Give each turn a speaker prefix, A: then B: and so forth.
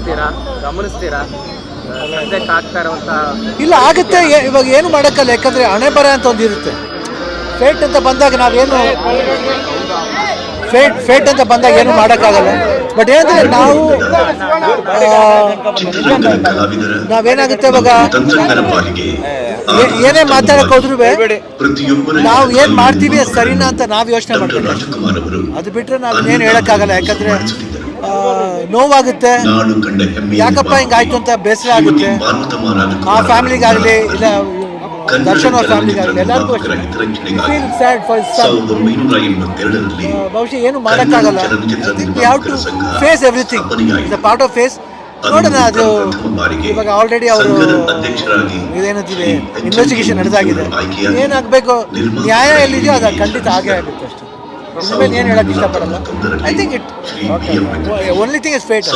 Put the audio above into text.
A: ಅಂತೀರಾ, ಗಮನಿಸ್ತೀರಾ ಸದ್ಯಕ್ಕೆ ಆಗ್ತಾ ಇರುವಂತ?
B: ಇಲ್ಲ, ಆಗುತ್ತೆ. ಇವಾಗ ಏನು ಮಾಡೋಕ್ಕಲ್ಲ, ಯಾಕಂದರೆ ಹಣೆ ಬರ ಅಂತ ಒಂದು ಇರುತ್ತೆ. ಫೇಟ್ ಅಂತ ಬಂದಾಗ ನಾವೇನು ಫೇಟ್ ಅಂತ ಬಂದಾಗ ಏನು ಮಾಡೋಕ್ಕಾಗಲ್ಲ. ಬಟ್ ಏನಂದರೆ ನಾವೇನಾಗುತ್ತೆ ಇವಾಗ ಏನೇ ಮಾತಾಡಕ್ಕೆ ಹೋದ್ರೂ ನಾವು ಏನು ಮಾಡ್ತೀವಿ ಸರಿನಾ ಅಂತ ನಾವು ಯೋಚನೆ ಮಾಡ್ತೀವಿ. ಅದು ಬಿಟ್ಟರೆ ನಾವು ಏನು ಹೇಳೋಕ್ಕಾಗಲ್ಲ, ಯಾಕಂದರೆ ನೋವಾಗುತ್ತೆ. ಯಾಕಪ್ಪ ಹಿಂಗಾಯ್ತು ಅಂತ ಬೇಸರ ಆಗುತ್ತೆ. ಆ ಫ್ಯಾಮಿಲಿಗಾಗಲಿ ಇಲ್ಲ ದರ್ಶನ್ ಅವ್ರ ಫ್ಯಾಮಿಲಿಗಾಗಲಿ ಎಲ್ಲರಿಗೂ ಅಷ್ಟೇ. Feel sad for some. ಬಹುಶಃ ಏನು ಮಾಡೋಕ್ಕಾಗಲ್ಲ. We have to face everything. Is a part of face. ನೋಡೋಣ. ಅದು ಇವಾಗ ಆಲ್ರೆಡಿ ಅವರು ಇದೇನಂತೀವಿ ಇನ್ವೆಸ್ಟಿಗೇಷನ್ ನಡೆದಾಗಿದೆ. ಏನಾಗಬೇಕು, ನ್ಯಾಯ ಎಲ್ಲಿದೆಯೋ ಅದು ಖಂಡಿತ ಆಗೇ ಆಗುತ್ತೆ ಅಷ್ಟೇ. ಇನ್ಮೇಲೆ ಏನು ಹೇಳೋಕ್ಕೆ ಇಷ್ಟಪಡಲ್ಲ. I think it only thing is fate.